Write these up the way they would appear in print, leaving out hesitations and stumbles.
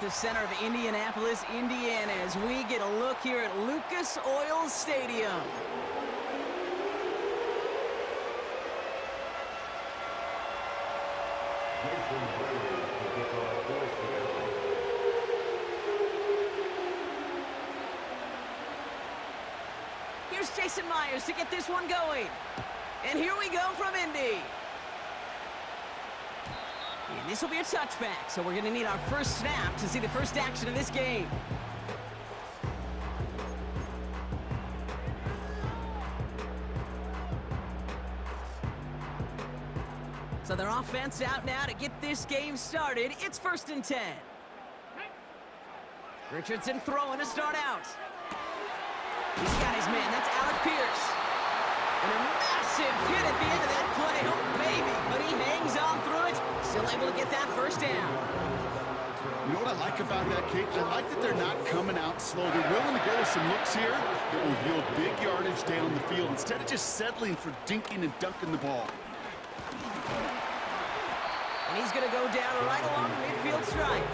The center of Indianapolis, Indiana, as we get a look here at Lucas Oil Stadium. Here's Jason Myers to get this one going. And here we go from Indy. And this will be a touchback, so we're going to need our first snap to see the first action of this game. So their offense out now to get this game started. It's 1st and 10. Richardson throwing to start out. He's got his man. That's Alec Pierce. And a massive hit at the end of that play. Oh, baby. But he hangs on through it. Still able to get that first down. You know what I like about that, Kate? I like that they're not coming out slow. They're willing to go with some looks here that will yield big yardage down the field instead of just settling for dinking and dunking the ball. And he's going to go down right along the midfield stripe.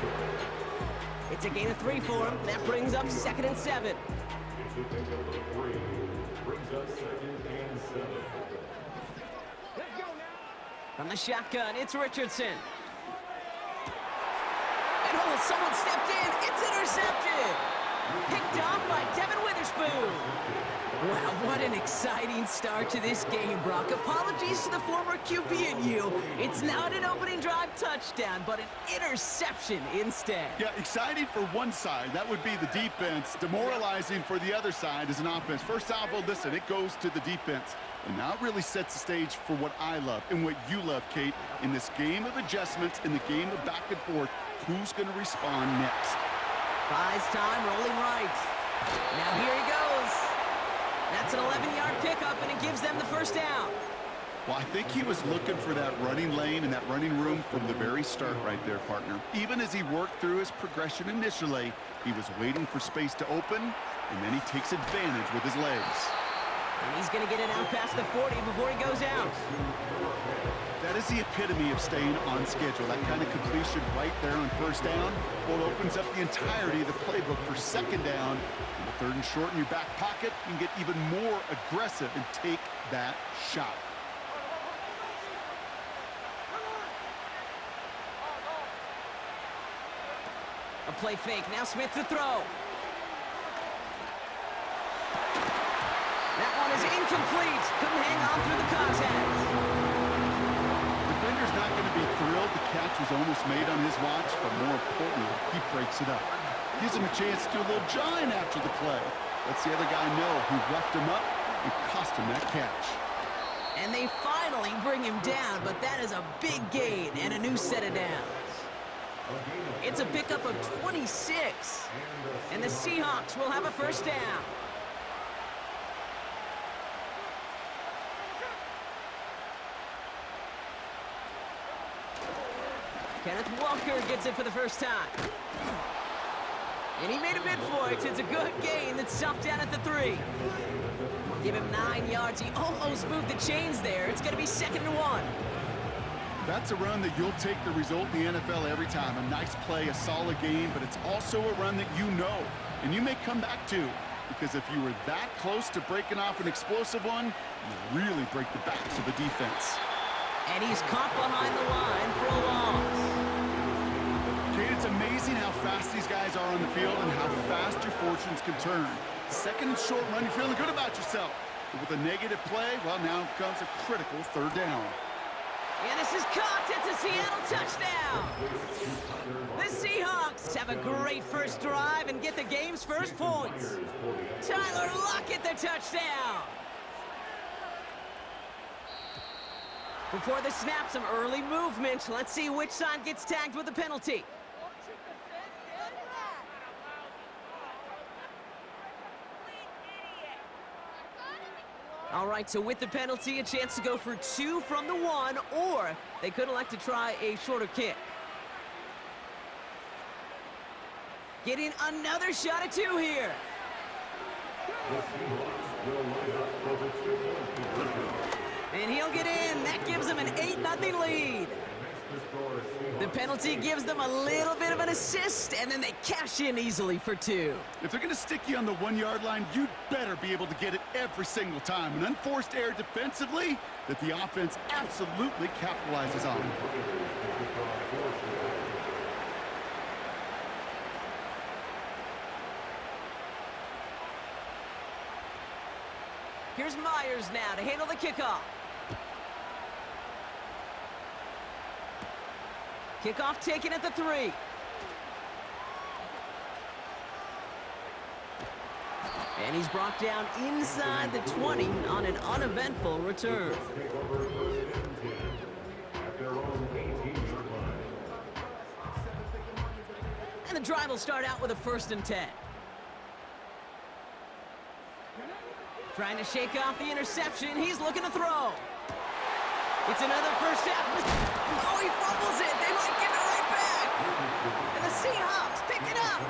It's a gain of 3 for him. That brings up 2nd and 7. From the shotgun, it's Richardson. And oh, someone stepped in. It's intercepted. Picked off by Devin Witherspoon. Wow, what an exciting start to this game, Brock. Apologies to the former QB and you. It's not an opening drive touchdown, but an interception instead. Yeah, exciting for one side. That would be the defense. Demoralizing for the other side as an offense. First salvo, listen, it goes to the defense. And now it really sets the stage for what I love and what you love, Kate. In this game of adjustments, in the game of back and forth, who's going to respond next? Buys time, rolling right. Now here he goes. That's an 11-yard pickup, and it gives them the first down. Well, I think he was looking for that running lane and that running room from the very start right there, partner. Even as he worked through his progression initially, he was waiting for space to open, and then he takes advantage with his legs. And he's going to get it out past the 40 before he goes out. That is the epitome of staying on schedule. That kind of completion right there on first down. Well, it opens up the entirety of the playbook for second down. And the 3rd and short in your back pocket, you can get even more aggressive and take that shot. A play fake. Now Smith to throw. That one is incomplete. Couldn't hang on through the contact. Defender's not going to be thrilled. The catch was almost made on his watch, but more importantly, he breaks it up. Gives him a chance to do a little jawing after the play. Lets the other guy know who roughed him up and cost him that catch. And they finally bring him down, but that is a big gain and a new set of downs. It's a pickup of 26, and the Seahawks will have a first down. Kenneth Walker gets it for the first time. And he made a bid for it. It's a good gain that's stopped down at the 3. Give him 9 yards. He almost moved the chains there. It's going to be 2nd and 1. That's a run that you'll take the result in the NFL every time. A nice play, a solid game, but it's also a run that you know, and you may come back to, because if you were that close to breaking off an explosive one, you really break the backs of the defense. And he's caught behind the line for a loss. Kate, it's amazing how fast these guys are on the field and how fast your fortunes can turn. 2nd and short run, you're feeling good about yourself. But with a negative play, well, now comes a critical 3rd down. And this is caught. It's a Seattle touchdown. The Seahawks have a great first drive and get the game's first points. Tyler Lockett, the touchdown. Before the snap, some early movement. Let's see which side gets tagged with a penalty. All right, so with the penalty, a chance to go for 2 from the 1, or they could elect to try a shorter kick. Getting another shot at 2 here. And he'll get in. That gives them an 8-0 lead. The penalty gives them a little bit of an assist, and then they cash in easily for 2. If they're going to stick you on the 1-yard line, you'd better be able to get it every single time. An unforced error defensively that the offense absolutely capitalizes on. Here's Myers now to handle the kickoff. Kickoff taken at the 3. And he's brought down inside the 20 on an uneventful return. And the drive will start out with a 1st and 10. Trying to shake off the interception. He's looking to throw. It's another first down. Oh, he fumbles it. They might give it right back. And the Seahawks pick it up.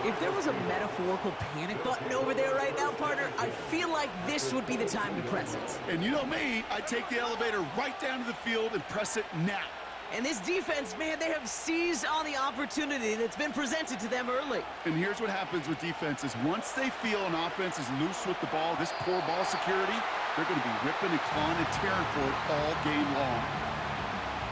If there was a metaphorical panic button over there right now, partner, I feel like this would be the time to press it. And you know me, I'd take the elevator right down to the field and press it now. And this defense, man, they have seized on the opportunity that's been presented to them early. And here's what happens with defenses. Once they feel an offense is loose with the ball, this poor ball security, they're going to be ripping and clawing and tearing for it all game long.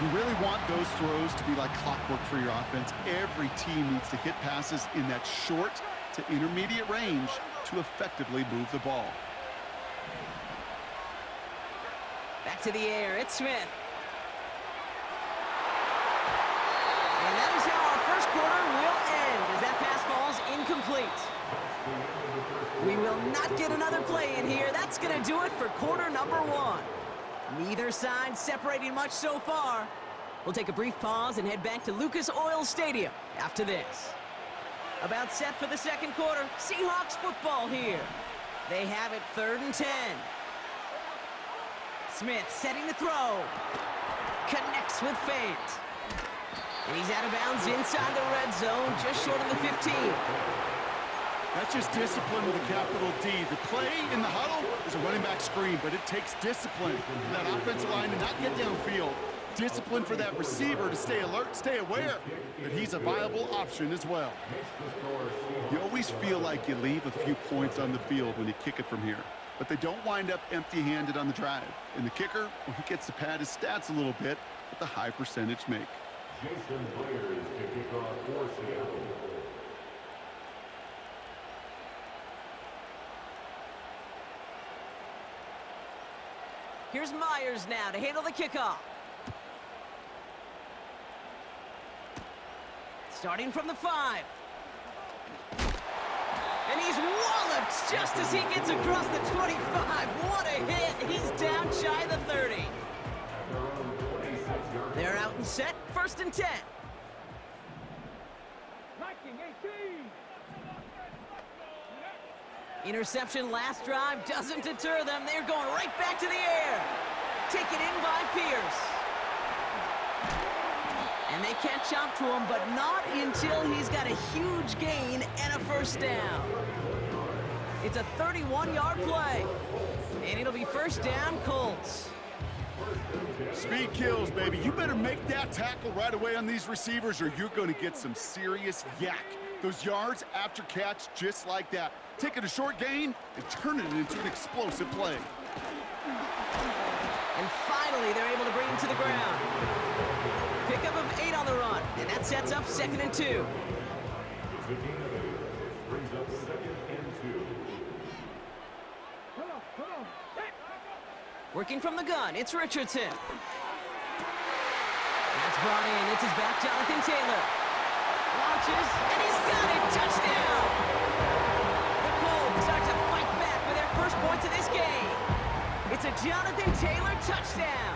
You really want those throws to be like clockwork for your offense. Every team needs to hit passes in that short to intermediate range to effectively move the ball. Back to the air, it's Smith. And that is how our first quarter will end, as that pass falls incomplete. We will not get another play in here. That's going to do it for quarter number 1. Neither side separating much so far. We'll take a brief pause and head back to Lucas Oil Stadium after this. About set for the second quarter. Seahawks football here. They have it 3rd and 10. Smith setting the throw. Connects with Fant. And he's out of bounds inside the red zone, just short of the 15. That's just discipline with a capital D. The play in the huddle is a running back screen, but it takes discipline for that offensive line to not get downfield. Discipline for that receiver to stay alert, stay aware that he's a viable option as well. You always feel like you leave a few points on the field when you kick it from here, but they don't wind up empty-handed on the drive. And the kicker, well, he gets to pad his stats a little bit with the high percentage make. Jason Myers to kick off for Seattle. Here's Myers now to handle the kickoff. Starting from the 5. And he's walloped just as he gets across the 25. What a hit. He's down shy of the 30. They're out and set. 1st and 10. Interception last drive doesn't deter them. They're going right back to the air. Taken in by Pierce. And they catch up to him, but not until he's got a huge gain and a 1st down. It's a 31-yard play. And it'll be 1st down, Colts. Speed kills, baby. You better make that tackle right away on these receivers or you're going to get some serious yak. Those yards after catch just like that. Taking a short gain and turning it into an explosive play. And finally, they're able to bring him to the ground. Pickup of 8 on the run, and that sets up 2nd and 2. Brings up 2nd and 2. Working from the gun, it's Richardson. That's brought in. It's his back, Jonathan Taylor. Launches, and he's got it. Touchdown! The Colts start to fight back with their first points of this game. It's a Jonathan Taylor touchdown.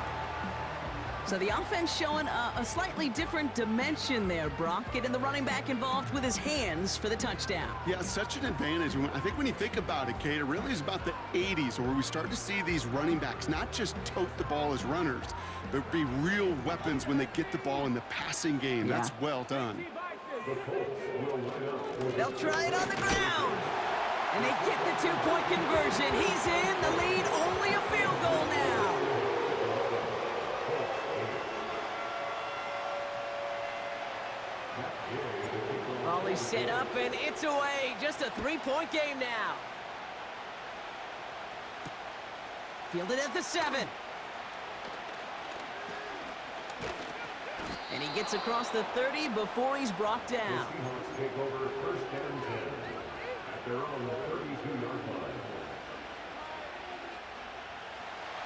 So the offense showing a slightly different dimension there, Brock. Getting the running back involved with his hands for the touchdown. Yeah, such an advantage. I think when you think about it, Kate, it really is about the 80s where we start to see these running backs not just tote the ball as runners, but be real weapons when they get the ball in the passing game. Yeah. That's well done. They'll try it on the ground. And they get the 2-point conversion. He's in the lead, only a field goal now. set up, and it's away. Just a three-point game now. Fielded at the 7. And he gets across the 30 before he's brought down. Seahawks take over first and 10 at their own 32-yard line.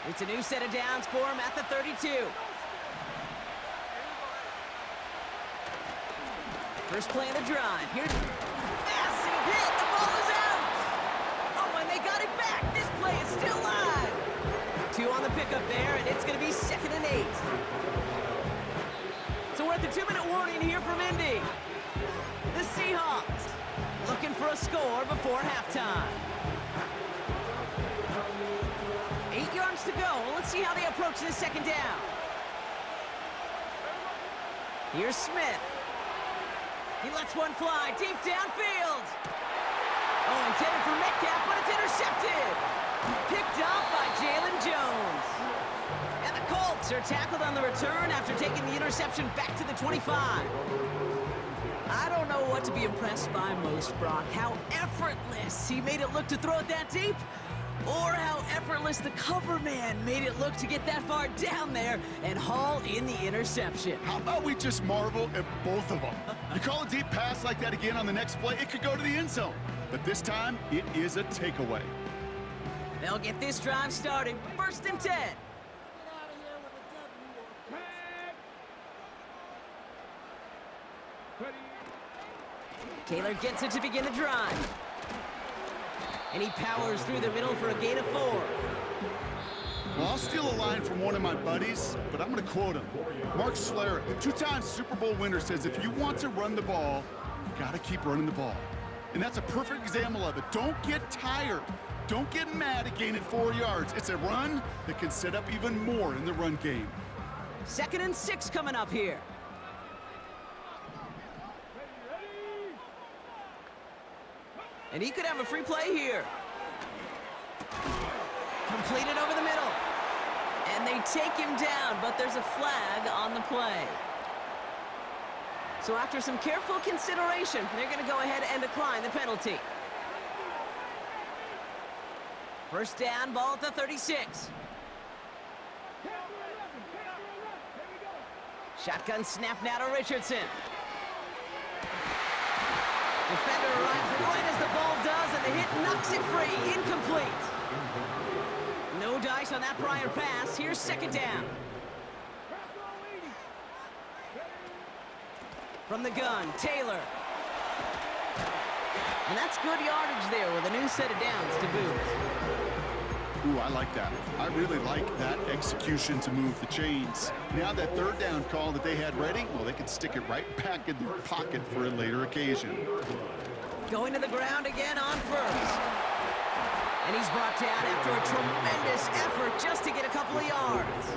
It's a new set of downs for him at the 32. First play of the drive. Here's massive hit. The ball is out. Oh, and they got it back. This play is still live. 2 on the pickup there, and it's going to be 2nd and 8. So we're at the 2-minute warning here from Indy. The Seahawks looking for a score before halftime. 8 yards to go. Let's see how they approach this second down. Here's Smith. He lets one fly deep downfield. Oh, intended for Metcalf, but it's intercepted. Picked off by Jalen Jones. And the Colts are tackled on the return after taking the interception back to the 25. I don't know what to be impressed by most, Brock. How effortless he made it look to throw it that deep, or how effortless the cover man made it look to get that far down there and haul in the interception. How about we just marvel at both of them? You call a deep pass like that again on the next play, it could go to the end zone. But this time, it is a takeaway. They'll get this drive started. 1st and 10. Taylor gets it to begin the drive. And he powers through the middle for a gain of 4. Well, I'll steal a line from one of my buddies, but I'm going to quote him. Mark Schlereth, the 2-time Super Bowl winner, says if you want to run the ball, you got to keep running the ball. And that's a perfect example of it. Don't get tired. Don't get mad at gaining 4 yards. It's a run that can set up even more in the run game. 2nd and 6 coming up here. And he could have a free play here. Completed over the middle. And they take him down, but there's a flag on the play. So after some careful consideration, they're going to go ahead and decline the penalty. 1st down, ball at the 36. Shotgun snap now to Richardson. Defender arrives right as the ball does, and the hit knocks it free. Incomplete. No dice on that prior pass. Here's 2nd down. From the gun, Taylor. And that's good yardage there with a new set of downs to boot. Ooh, I like that. I really like that execution to move the chains. Now that 3rd down call that they had ready, well, they can stick it right back in their pocket for a later occasion. Going to the ground again on 1st. And he's brought down after a tremendous effort just to get a couple of yards.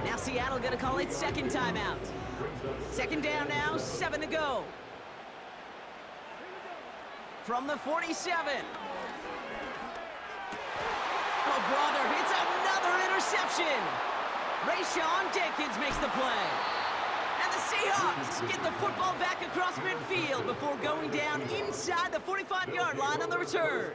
Now Seattle going to call it 2nd timeout. 2nd down now, 7 to go. From the 47. Oh, brother, it's another interception. Rayshon Jenkins makes the play. And the Seahawks get the football back across midfield before going down inside the 45-yard line on the return.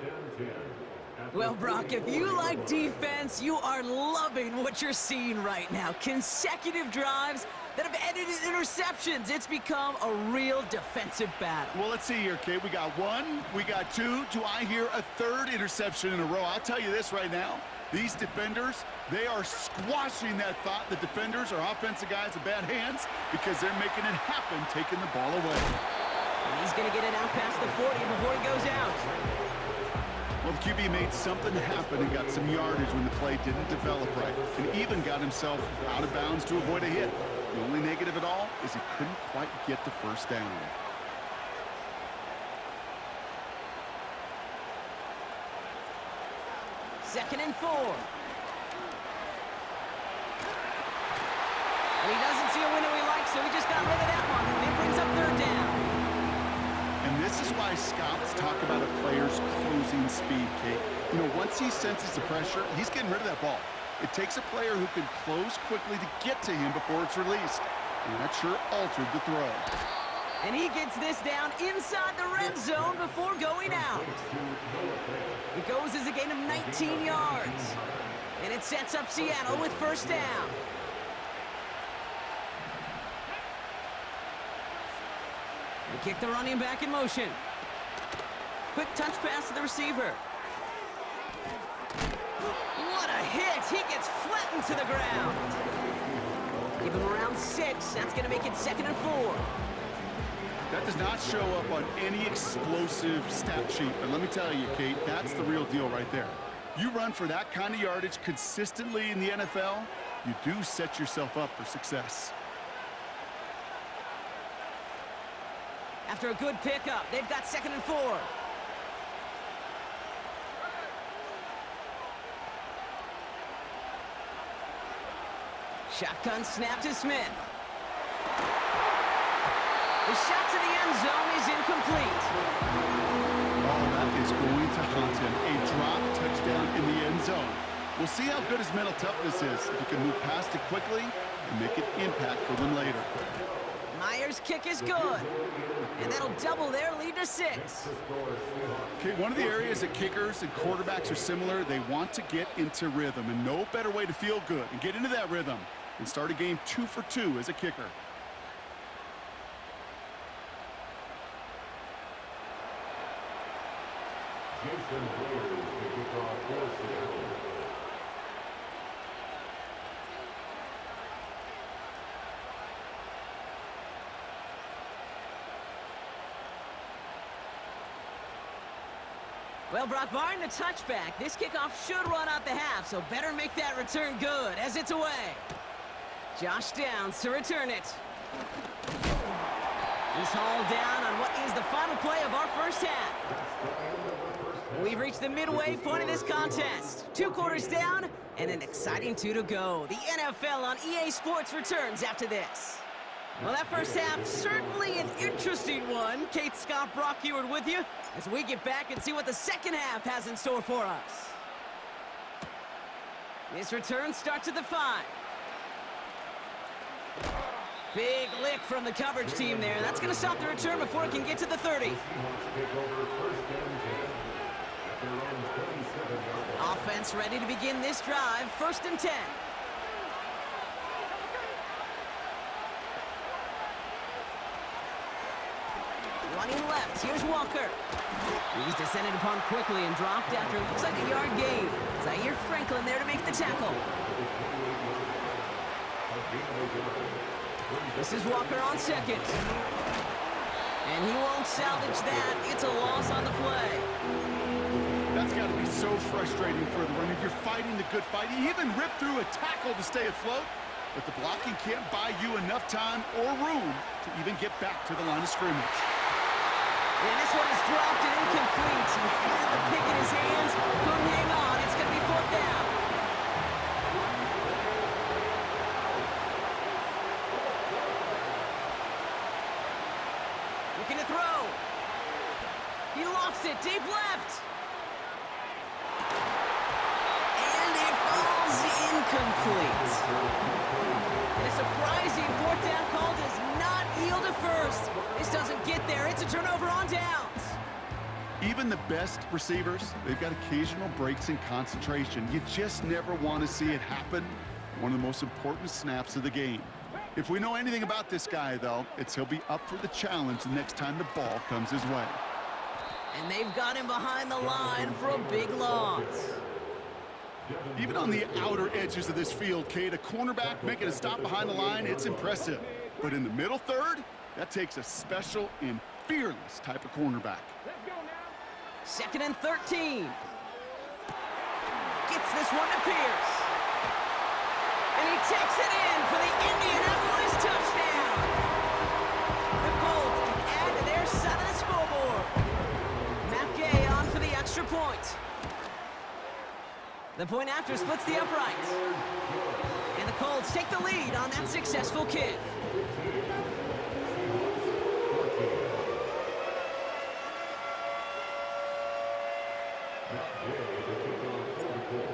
Well, Brock, if you like defense, you are loving what you're seeing right now. Consecutive drives that have ended in interceptions. It's become a real defensive battle. Well, let's see here, Kate. We got 1, we got 2. Do I hear a 3rd interception in a row? I'll tell you this right now. These defenders, they are squashing that thought. The defenders are offensive guys with bad hands because they're making it happen, taking the ball away. And he's going to get it out past the 40 before he goes out. Well, the QB made something happen and got some yardage when the play didn't develop right, and even got himself out of bounds to avoid a hit. The only negative at all is he couldn't quite get the 1st down. Second and 4. And he doesn't see a window he likes, so he just got rid of that one. And it brings up 3rd down. And this is why scouts talk about a player's closing speed, Kate. You know, once he senses the pressure, he's getting rid of that ball. It takes a player who can close quickly to get to him before it's released. And that sure altered the throw. And he gets this down inside the red zone before going out. It goes as a gain of 19 yards. And it sets up Seattle with first down. They kick the running back in motion. Quick touch pass to the receiver. What a hit! He gets flattened to the ground. Give him around 6. That's going to make it 2nd and 4. That does not show up on any explosive stat sheet. But let me tell you, Kate, that's the real deal right there. You run for that kind of yardage consistently in the NFL, you do set yourself up for success. After a good pickup, they've got 2nd and 4. Shotgun snap to Smith. The shot to the end zone is incomplete. Oh, that is going to haunt him. A drop touchdown in the end zone. We'll see how good his mental toughness is if he can move past it quickly and make an impact for them later. Myers' kick is good. And that'll double their lead to 6. Okay, one of the areas that kickers and quarterbacks are similar, they want to get into rhythm. And no better way to feel good and get into that rhythm and start a game 2 for 2 as a kicker. Well, Brock, barring the touchback, this kickoff should run out the half, so better make that return good as it's away. Josh Downs to return it. He's hauled down on what is the final play of our first half. We've reached the midway point of this contest. 2 quarters down and an exciting 2 to go. The NFL on EA Sports returns after this. Well, that first half, certainly an interesting one. Kate, Scott, Brock Eward with you as we get back and see what the second half has in store for us. This return starts at the 5. Big lick from the coverage team there. That's going to stop the return before it can get to the 30. Offense ready to begin this drive. 1st and 10. Running left, here's Walker. He's descended upon quickly and dropped after looks like a yard gain. Zaire Franklin there to make the tackle. This is Walker on 2nd. And he won't salvage that. It's a loss on the play. That's got to be so frustrating for the runner. You're fighting the good fight. He even ripped through a tackle to stay afloat, but the blocking can't buy you enough time or room to even get back to the line of scrimmage. And this one is dropped and incomplete. He had the pick in his hands, couldn't hang on. It's going to be 4th down. Looking to throw. He lofts it deep left. And it falls incomplete. And a surprising 4th down call does not yield a first. This doesn't get there. It's a turnover on downs. Even the best receivers, they've got occasional breaks in concentration. You just never want to see it happen. One of the most important snaps of the game. If we know anything about this guy, though, it's he'll be up for the challenge the next time the ball comes his way. And they've got him behind the line for a big loss. Even on the outer edges of this field, Kate, a cornerback making a stop behind the line, it's impressive. But in the middle third, that takes a special and fearless type of cornerback. 2nd and 13. Gets this one to Pierce. And he takes it in for the Indianapolis touchdown. The Colts can add to their side of the scoreboard. Matt Gay on for the extra point. The point after splits the uprights. And the Colts take the lead on that successful kick.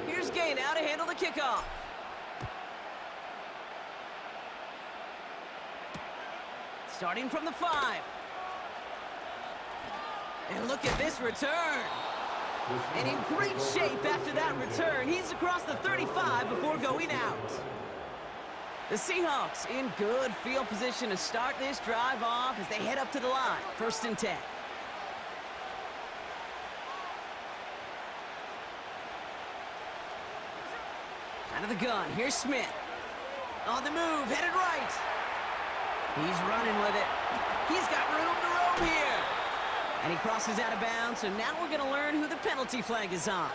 Here's Gay now to handle the kickoff. Starting from the 5. And look at this return. And in great shape after that return. He's across the 35 before going out. The Seahawks in good field position to start this drive off as they head up to the line. 1st and 10. Out of the gun, here's Smith. On the move, headed right. He's running with it. He's got room to roam here. And he crosses out of bounds, so now we're going to learn who the penalty flag is on.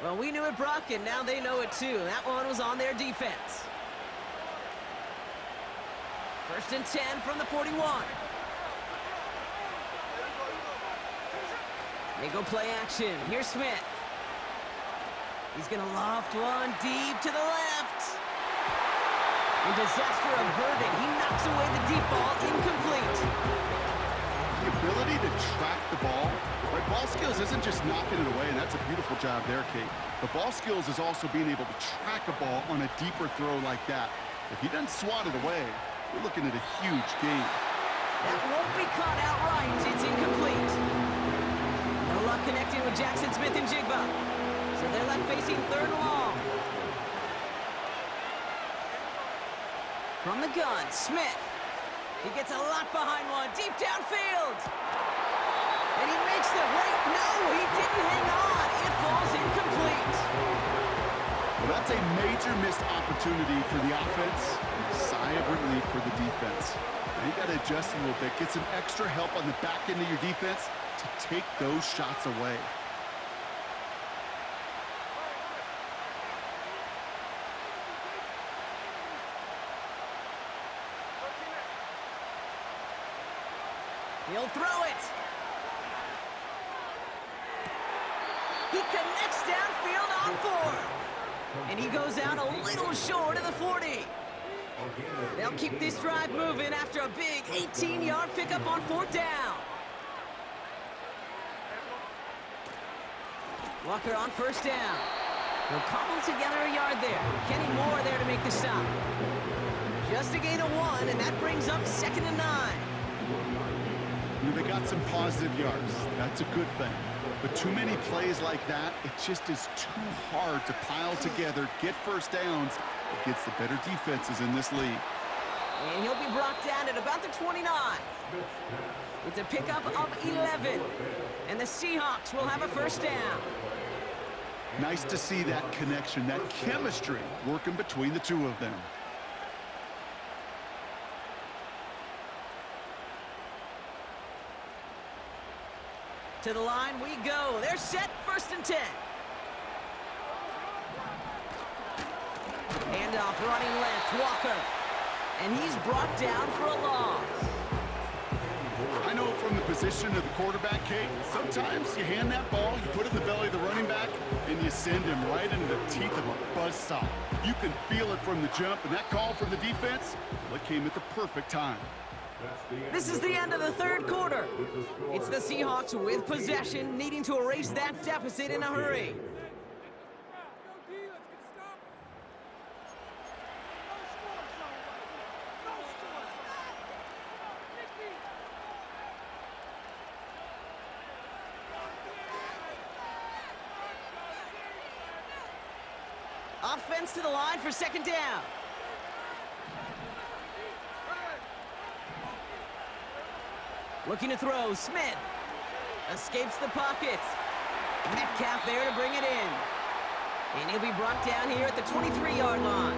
Well, we knew it, Brock, and now they know it too. That one was on their defense. 1st and 10 from the 41. They go play action. Here's Smith. He's going to loft one deep to the left. And disaster averted. He knocks away the deep ball, incomplete. The ability to track the ball, right? Ball skills isn't just knocking it away, and that's a beautiful job there, Kate. The ball skills is also being able to track a ball on a deeper throw like that. If he doesn't swat it away, we're looking at a huge gain. That won't be caught outright. It's incomplete. No luck connecting with Jackson Smith and Jigba. So they're left facing 3rd and long. From the gun, Smith. He gets a lot behind one, deep downfield. And he makes the right. No, he didn't hang on. It falls incomplete. Well, that's a major missed opportunity for the offense. Sigh of relief for the defense. Now you got to adjust a little bit, get some extra help on the back end of your defense to take those shots away. He'll throw it. He connects downfield on 4. And he goes out a little short of the 40. They'll keep this drive moving after a big 18-yard pickup on 4th down. Walker on 1st down. He'll cobble together a yard there. Kenny Moore there to make the stop. Just a gain of 1, and that brings up 2nd and 9. They got some positive yards. That's a good thing. But too many plays like that, it just is too hard to pile together, get 1st downs against the better defenses in this league. And he'll be brought down at about the 29. It's a pickup of 11. And the Seahawks will have a 1st down. Nice to see that connection, that chemistry working between the two of them. To the line we go. They're set, 1st and 10. Handoff running left, Walker. And he's brought down for a loss. I know from the position of the quarterback, Kate, sometimes you hand that ball, you put it in the belly of the running back, and you send him right into the teeth of a buzzsaw. You can feel it from the jump, and that call from the defense, well, it came at the perfect time. This is the end of the 3rd quarter. It's the Seahawks with possession, needing to erase that deficit in a hurry. Offense to the line for 2nd down. Looking to throw, Smith. Escapes the pocket. Metcalf there to bring it in. And he'll be brought down here at the 23-yard line.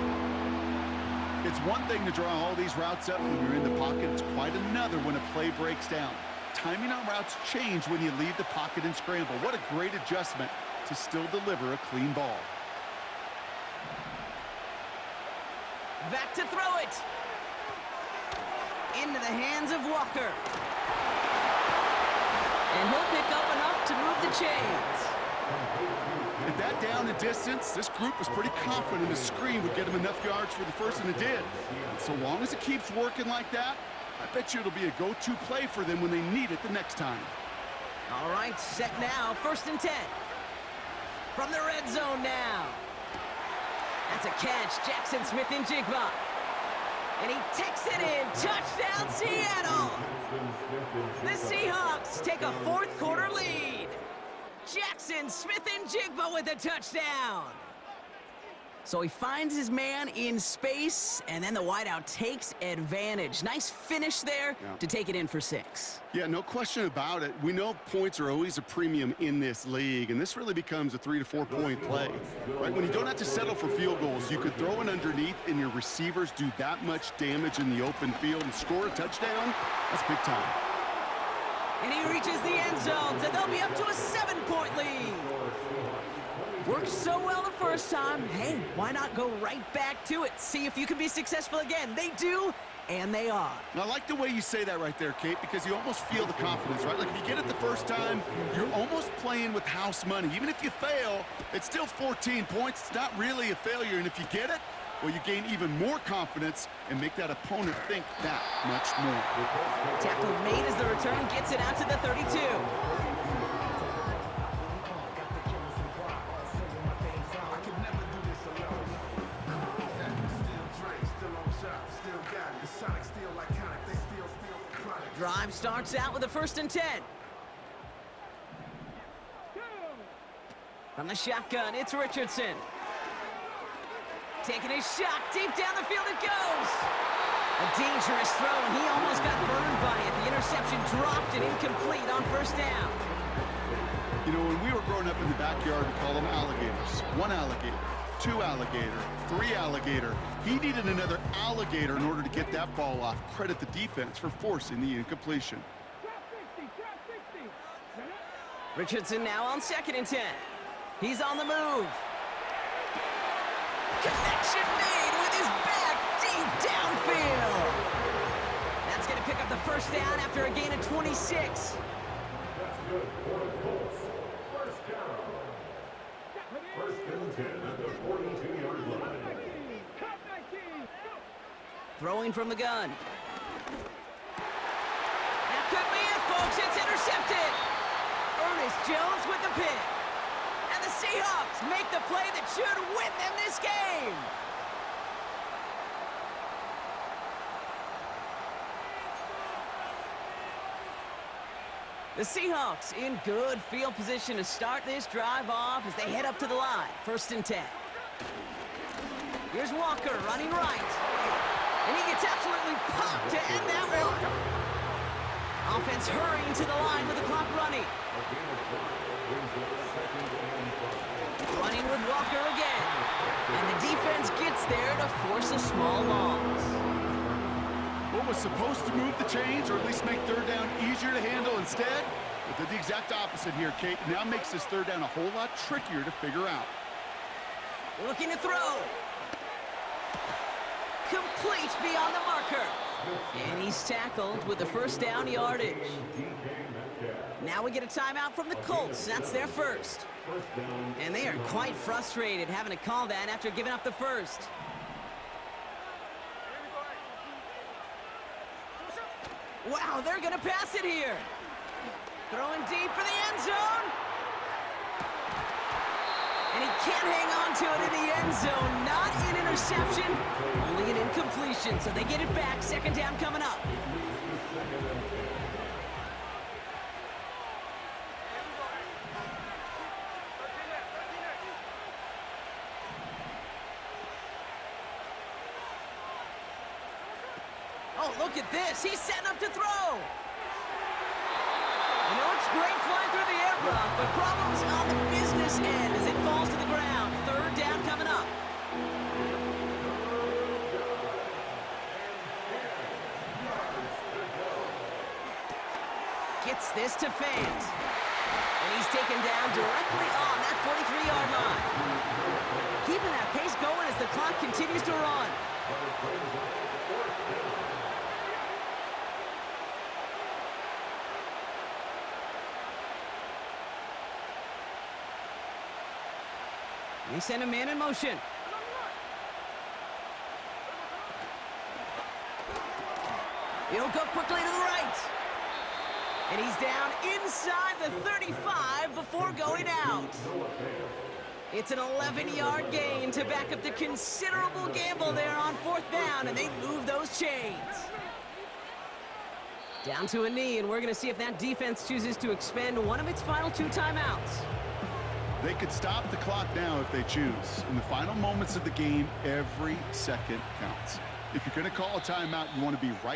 It's one thing to draw all these routes up when you're in the pocket. It's quite another when a play breaks down. Timing on routes change when you leave the pocket and scramble. What a great adjustment to still deliver a clean ball. Back to throw it. Into the hands of Walker. And he'll pick up enough to move the chains. At that down and distance, this group was pretty confident the screen would get him enough yards for the 1st, and it did. And so long as it keeps working like that, I bet you it'll be a go-to play for them when they need it the next time. All right, set now, 1st and 10. From the red zone now. That's a catch. Jackson Smith-Njigba. And he takes it in. Touchdown, Seattle. The Seahawks take a fourth quarter lead. Jackson Smith-Njigba with a touchdown. So he finds his man in space, and then the wideout takes advantage. Nice finish there to take it in for 6. Yeah, no question about it. We know points are always a premium in this league, and this really becomes a 3 to 4 point play. Right? When you don't have to settle for field goals, you could throw it underneath, and your receivers do that much damage in the open field and score a touchdown. That's big time. And he reaches the end zone, so they'll be up to a 7-point lead. Worked so well the first time. Hey, why not go right back to it? See if you can be successful again. They do, and they are. I like the way you say that right there, Kate, because you almost feel the confidence, right? Like if you get it the first time, you're almost playing with house money. Even if you fail, it's still 14 points. It's not really a failure, and if you get it, well, you gain even more confidence and make that opponent think that much more. Tackle made as the return gets it out to the 32. Drive starts out with a 1st and 10. From the shotgun, it's Richardson. Taking his shot, deep down the field it goes. A dangerous throw, and he almost got burned by it. The interception dropped and incomplete on 1st down. You know, when we were growing up in the backyard, we called them alligators. 1 alligator, 2 alligator, 3 alligator. He needed another alligator in order to get that ball off. Credit the defense for forcing the incompletion. Richardson now on 2nd and 10. He's on the move. Connection made with his back deep downfield. That's going to pick up the 1st down after a gain of 26. That's good for the Colts. 1st down. 1st and 10 at the 42-yard line. Throwing from the gun. That could be it, folks. It's intercepted. Ernest Jones with the pick. And the Seahawks make the play that should win them this game. The Seahawks in good field position to start this drive off as they head up to the line. 1st and 10. Here's Walker running right. And he gets absolutely popped to end that one. Offense hurrying to the line with the clock running. Running with Walker again. And the defense gets there to force a small loss. What was supposed to move the chains, or at least make 3rd down easier to handle instead, but did the exact opposite here, Kate. Now makes this 3rd down a whole lot trickier to figure out. Looking to throw. Complete beyond the marker. And he's tackled with the 1st down yardage. Now we get a timeout from the Colts. That's their 1st. And they are quite frustrated having to call that after giving up the 1st. Wow, they're going to pass it here. Throwing deep for the end zone. And he can't hang on to it in the end zone. Not an interception, only an incompletion. So they get it back. 2nd down coming up. Oh, look at this. He's setting up to throw. You know, it's great flying through the air, Brock, but problems on the business end as it falls to the ground. 3rd down coming up. Gets this to Fant. And he's taken down directly on that 43-yard line. Keeping that pace going as the clock continues to run. They send a man in motion. He'll go quickly to the right. And he's down inside the 35 before going out. It's an 11-yard gain to back up the considerable gamble there on 4th down, and they move those chains. Down to a knee, and we're going to see if that defense chooses to expend one of its final 2 timeouts. They could stop the clock now if they choose. In the final moments of the game, every second counts. If you're going to call a timeout, you want to be right